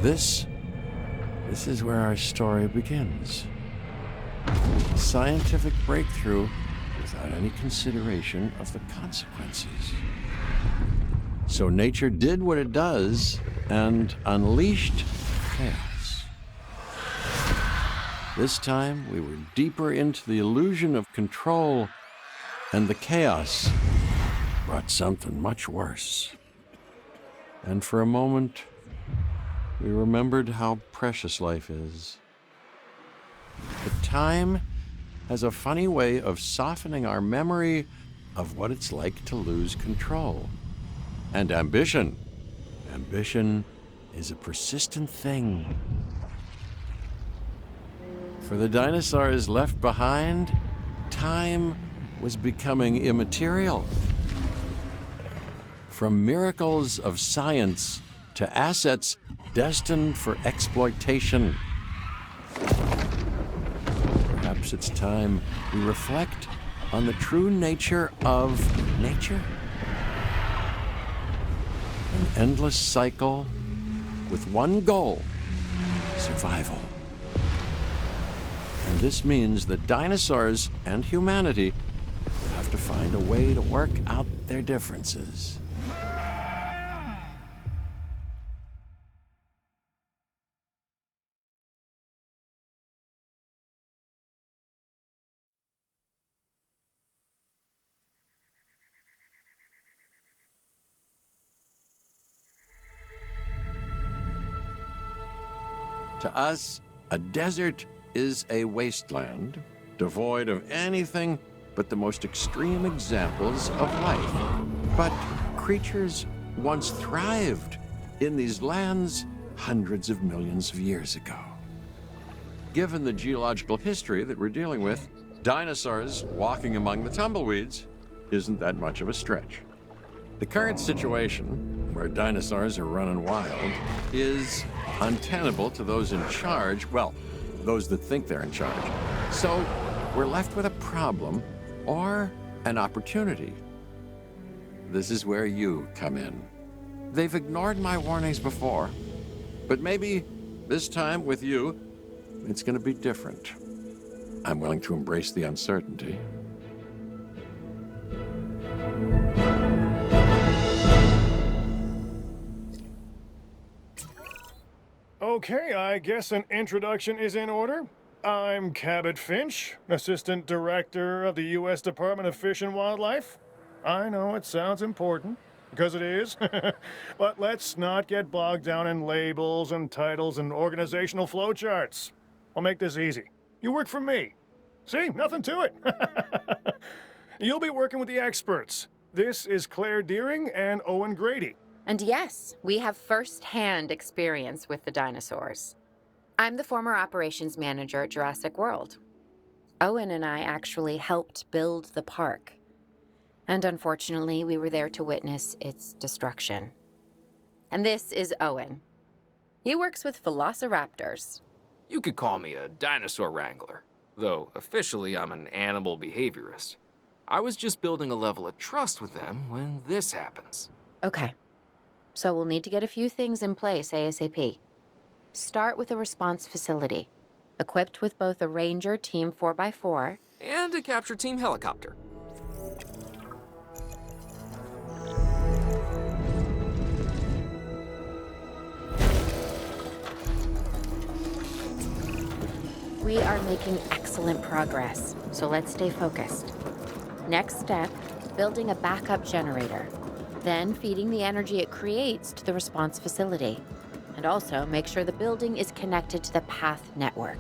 This is where our story begins. A scientific breakthrough without any consideration of the consequences. So nature did what it does and unleashed chaos. This time, we were deeper into the illusion of control, and the chaos brought something much worse. And for a moment, we remembered how precious life is. But time has a funny way of softening our memory of what it's like to lose control. And ambition. Ambition is a persistent thing. For the dinosaurs left behind, time was becoming immaterial. From miracles of science to assets destined for exploitation. Perhaps it's time we reflect on the true nature of nature. An endless cycle with one goal: survival. And this means that dinosaurs and humanity have to find a way to work out their differences. To us, a desert is a wasteland, devoid of anything but the most extreme examples of life. But creatures once thrived in these lands hundreds of millions of years ago. Given the geological history that we're dealing with, dinosaurs walking among the tumbleweeds isn't that much of a stretch. The current situation, where dinosaurs are running wild, is untenable to those in charge, well, those that think they're in charge. So we're left with a problem or an opportunity. This is where you come in. They've ignored my warnings before, but maybe this time with you, it's going to be different. I'm willing to embrace the uncertainty. Okay, I guess an introduction is in order. I'm Cabot Finch, Assistant Director of the U.S. Department of Fish and Wildlife. I know it sounds important, because it is, but let's not get bogged down in labels and titles and organizational flowcharts. I'll make this easy. You work for me. See, nothing to it. You'll be working with the experts. This is Claire Deering and Owen Grady. And yes, we have first-hand experience with the dinosaurs. I'm the former operations manager at Jurassic World. Owen and I actually helped build the park. And unfortunately, we were there to witness its destruction. And this is Owen. He works with velociraptors. You could call me a dinosaur wrangler, though officially I'm an animal behaviorist. I was just building a level of trust with them when this happens. Okay. So we'll need to get a few things in place ASAP. Start with a response facility, equipped with both a Ranger Team 4x4 and a capture team helicopter. We are making excellent progress, so let's stay focused. Next step, building a backup generator. Then feeding the energy it creates to the response facility. And also make sure the building is connected to the path network.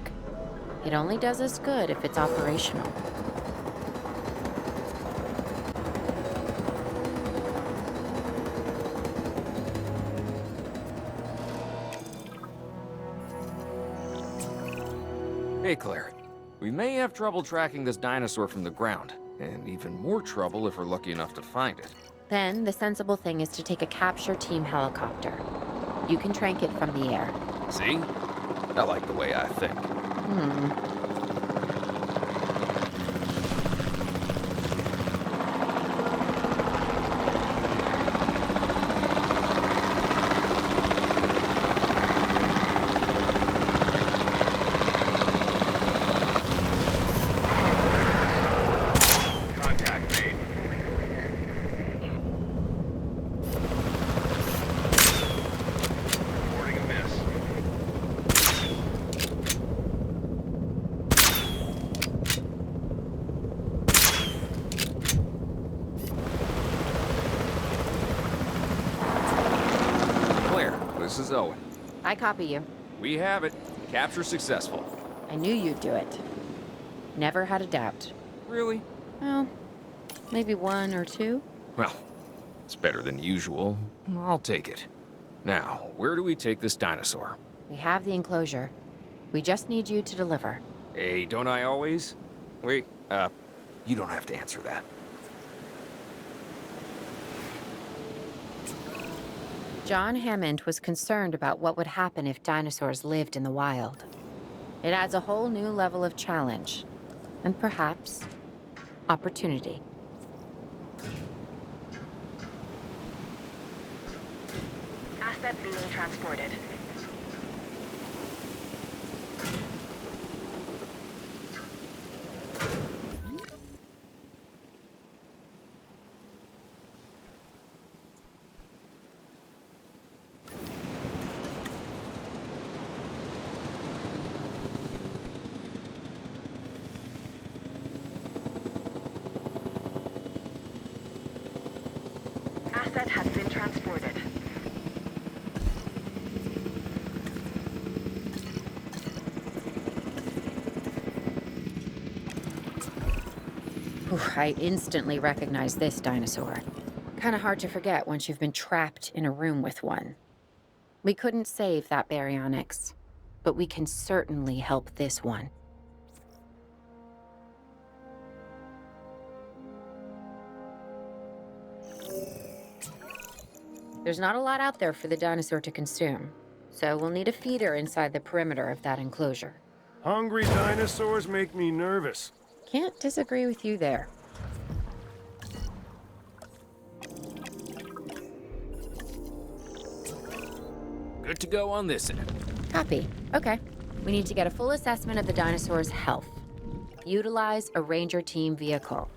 It only does us good if it's operational. Hey Claire, we may have trouble tracking this dinosaur from the ground, and even more trouble if we're lucky enough to find it. Then the sensible thing is to take a capture team helicopter. You can trank it from the air. See? I like the way I think. this is Owen. I copy you. We have it. Capture successful. I knew you'd do it. Never had a doubt. Really? Well, maybe one or two. Well, it's better than usual. I'll take it. Now, where do we take this dinosaur? We have the enclosure. We just need you to deliver. Hey, don't I always? Wait, you don't have to answer that. John Hammond was concerned about what would happen if dinosaurs lived in the wild. It adds a whole new level of challenge, and perhaps opportunity. Asset being transported. Asset has been transported. Ooh, I instantly recognize this dinosaur. Kinda hard to forget once you've been trapped in a room with one. We couldn't save that baryonyx, but we can certainly help this one. There's not a lot out there for the dinosaur to consume, so we'll need a feeder inside the perimeter of that enclosure. Hungry dinosaurs make me nervous. Can't disagree with you there. Good to go on this end. Copy. Okay. We need to get a full assessment of the dinosaur's health. Utilize a ranger team vehicle.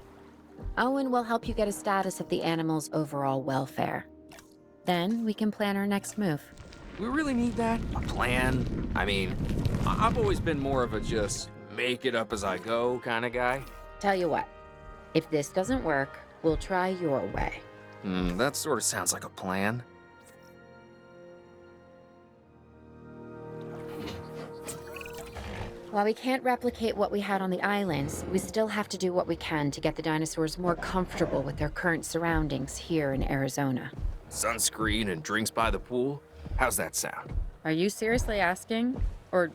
Owen will help you get a status of the animal's overall welfare. Then we can plan our next move. We really need that? A plan? I mean, I've always been more of a just make it up as I go kind of guy. Tell you what, if this doesn't work, we'll try your way. That sort of sounds like a plan. While we can't replicate what we had on the islands, we still have to do what we can to get the dinosaurs more comfortable with their current surroundings here in Arizona. Sunscreen and drinks by the pool? How's that sound? Are you seriously asking? Or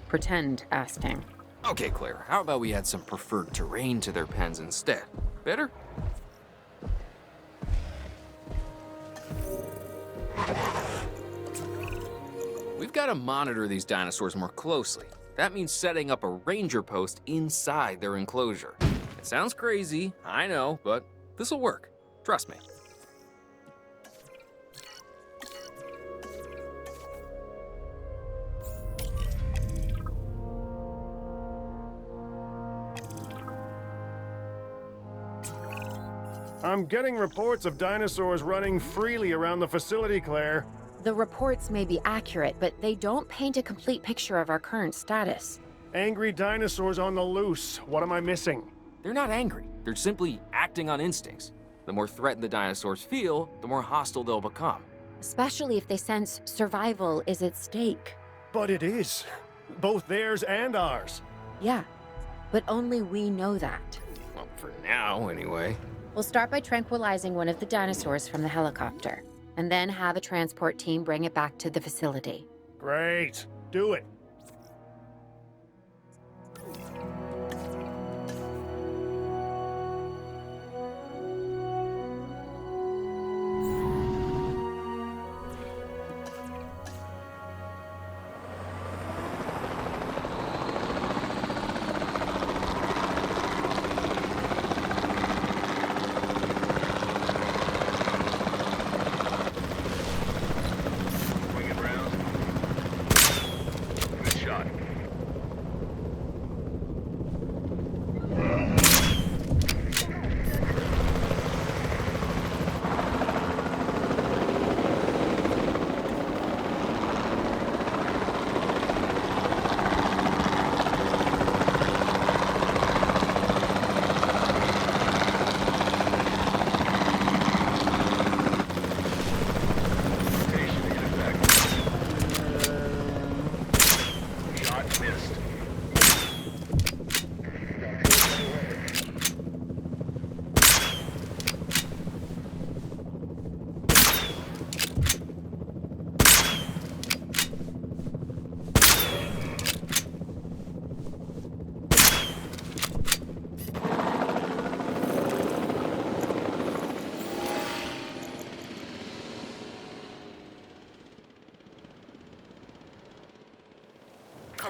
pretend asking? Okay, Claire, how about we add some preferred terrain to their pens instead? Better? We've got to monitor these dinosaurs more closely. That means setting up a ranger post inside their enclosure. It sounds crazy, I know, but this'll work. Trust me. I'm getting reports of dinosaurs running freely around the facility, Claire. The reports may be accurate, but they don't paint a complete picture of our current status. Angry dinosaurs on the loose. What am I missing? They're not angry. They're simply acting on instincts. The more threatened the dinosaurs feel, the more hostile they'll become. Especially if they sense survival is at stake. But it is. Both theirs and ours. Yeah, but only we know that. Well, for now, anyway. We'll start by tranquilizing one of the dinosaurs from the helicopter, and then have a transport team bring it back to the facility. Great. Do it.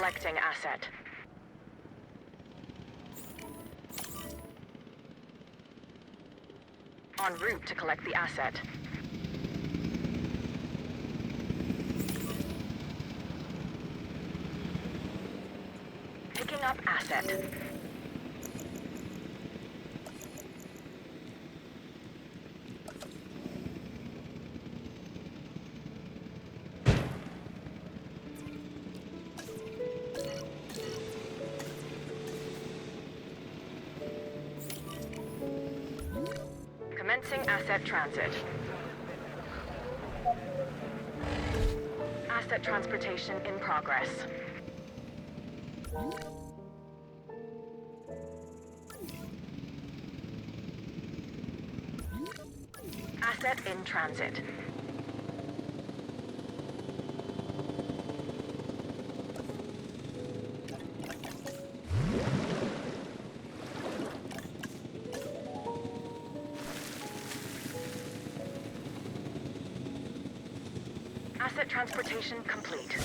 Collecting asset. En route to collect the asset. Picking up asset. Commencing asset transit. Asset transportation in progress. Asset in transit. Asset transportation complete.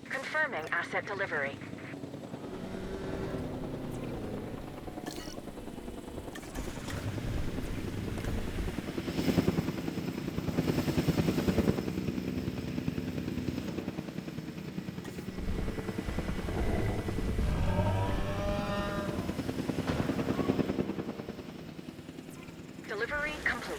Confirming asset delivery. Delivery complete.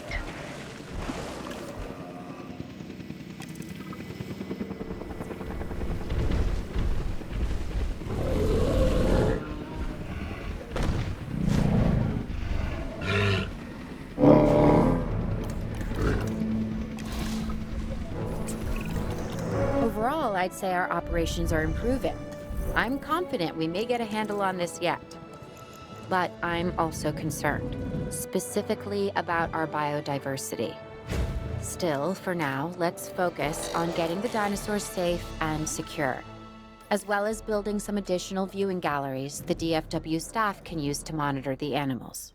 Overall, I'd say our operations are improving. I'm confident we may get a handle on this yet. But I'm also concerned, specifically about our biodiversity. Still, for now, let's focus on getting the dinosaurs safe and secure, as well as building some additional viewing galleries the DFW staff can use to monitor the animals.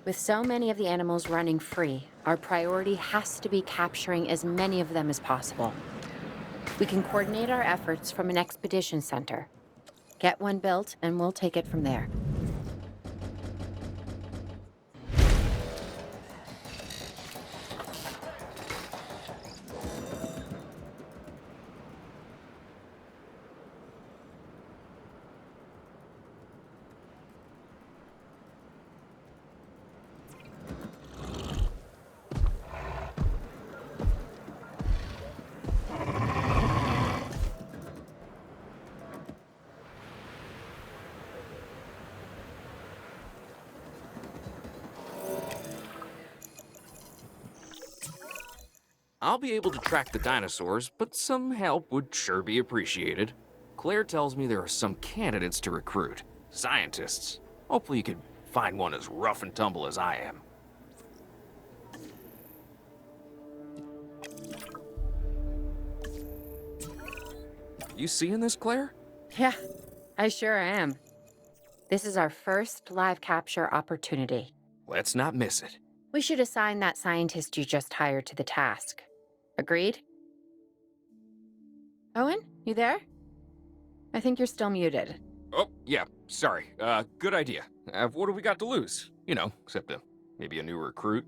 With so many of the animals running free, our priority has to be capturing as many of them as possible. We can coordinate our efforts from an expedition center. Get one built, and we'll take it from there. I'll be able to track the dinosaurs, but some help would sure be appreciated. Claire tells me there are some candidates to recruit. Scientists. Hopefully you could find one as rough and tumble as I am. You seeing this, Claire? Yeah, I sure am. This is our first live capture opportunity. Let's not miss it. We should assign that scientist you just hired to the task. Agreed? Owen, you there? I think you're still muted. Oh, yeah, sorry. Good idea. What do we got to lose? You know, except maybe a new recruit.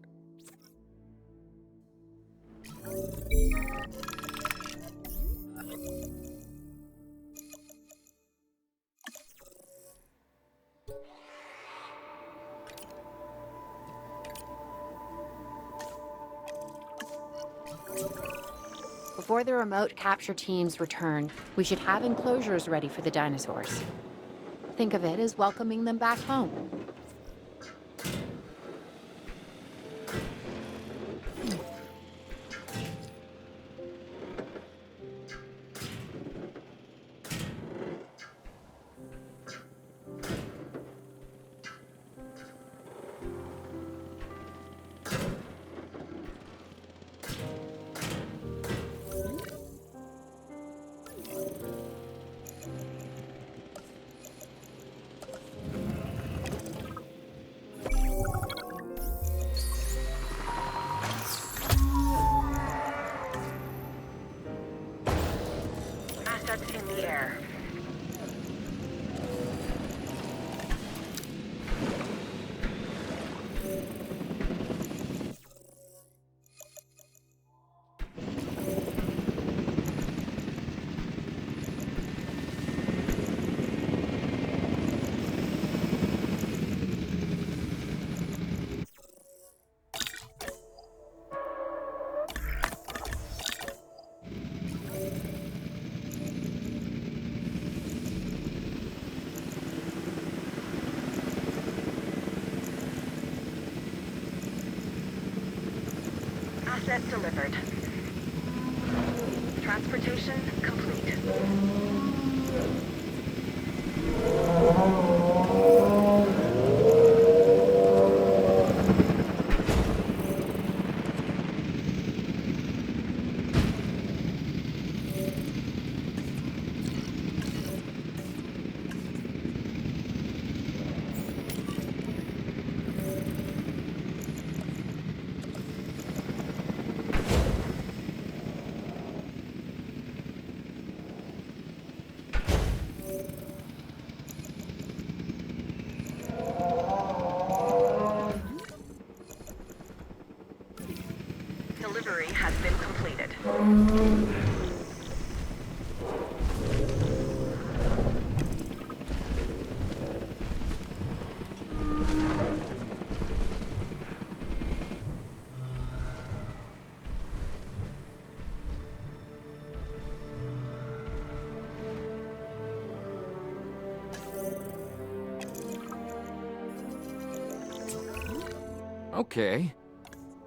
Before the remote capture teams return, we should have enclosures ready for the dinosaurs. Think of it as welcoming them back home. Asset delivered. Transportation complete. Delivery has been completed. Okay.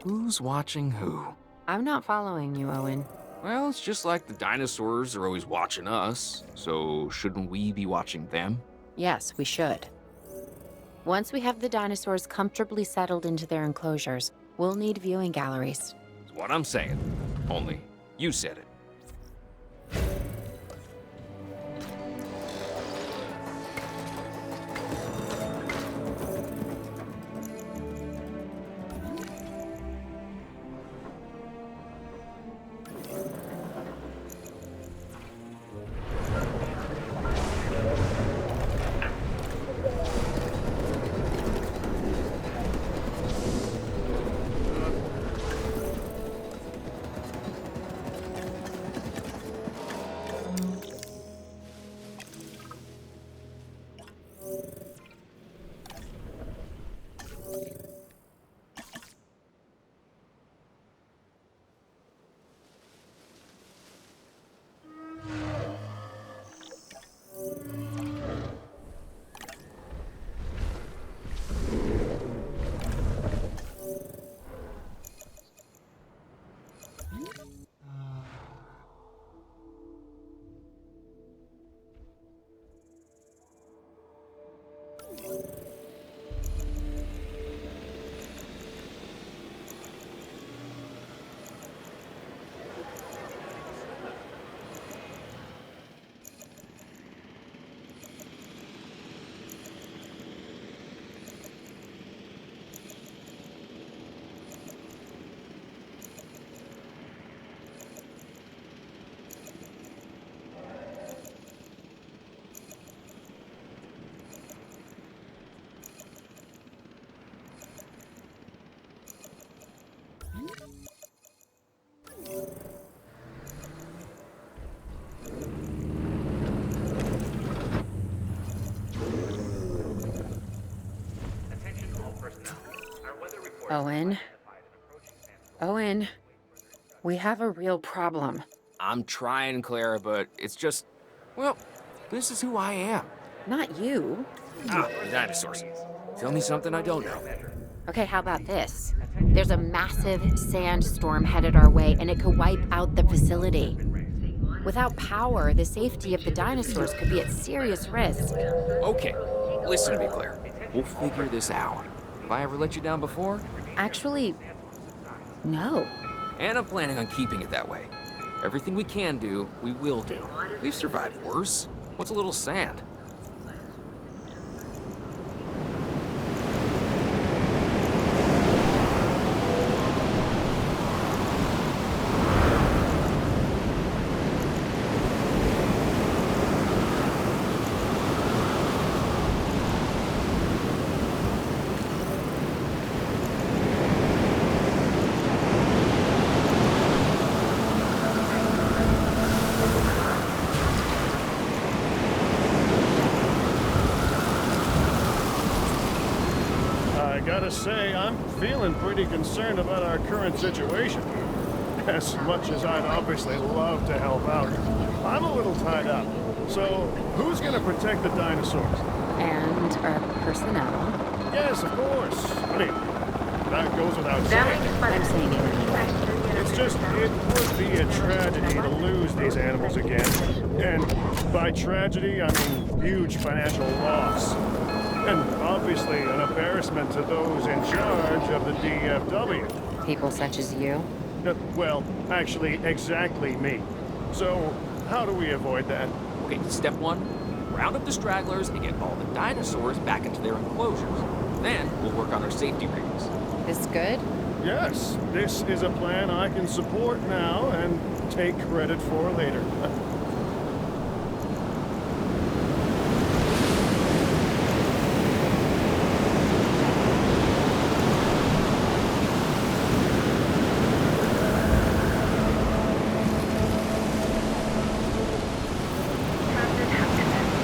Who's watching who? I'm not following you, Owen. Well, it's just like the dinosaurs are always watching us, so shouldn't we be watching them? Yes, we should. Once we have the dinosaurs comfortably settled into their enclosures, we'll need viewing galleries. That's what I'm saying. Only, you said it. Owen. Owen. We have a real problem. I'm trying, Clara, but it's just, well, this is who I am. Not you. Ah, the dinosaurs. Tell me something I don't know. Okay, how about this? There's a massive sandstorm headed our way, and it could wipe out the facility. Without power, the safety of the dinosaurs could be at serious risk. Okay, listen to me, Claire. We'll figure this out. Have I ever let you down before? Actually, no. And I'm planning on keeping it that way. Everything we can do, we will do. We've survived worse. What's a little sand? Gotta say, I'm feeling pretty concerned about our current situation. As much as I'd obviously love to help out, I'm a little tied up. So, who's gonna protect the dinosaurs? And our personnel. Yes, of course. I mean, that goes without saying. I'm saying it. It's just, it would be a tragedy to lose these animals again. And by tragedy, I mean huge financial loss. And obviously an embarrassment to those in charge of the DFW. People such as you? Well, actually, exactly me. So, how do we avoid that? Okay, step one, round up the stragglers and get all the dinosaurs back into their enclosures. Then we'll work on our safety rings. This good? Yes, this is a plan I can support now and take credit for later. Transit has commenced.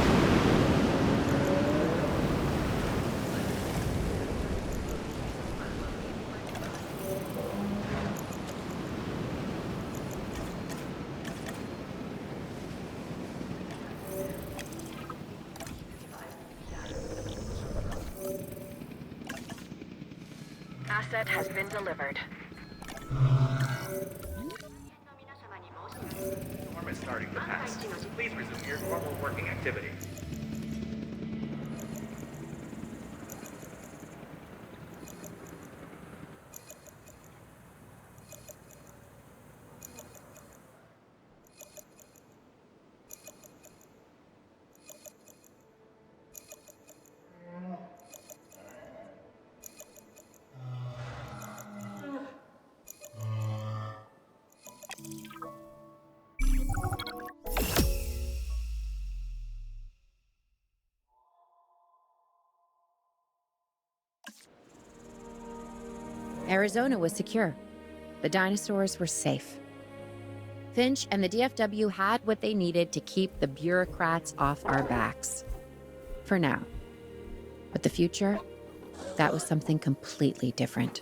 Asset has been delivered. Storm is starting to pass. Please resume your normal working activity. Arizona was secure. The dinosaurs were safe. Finch and the DFW had what they needed to keep the bureaucrats off our backs. For now. But the future, that was something completely different.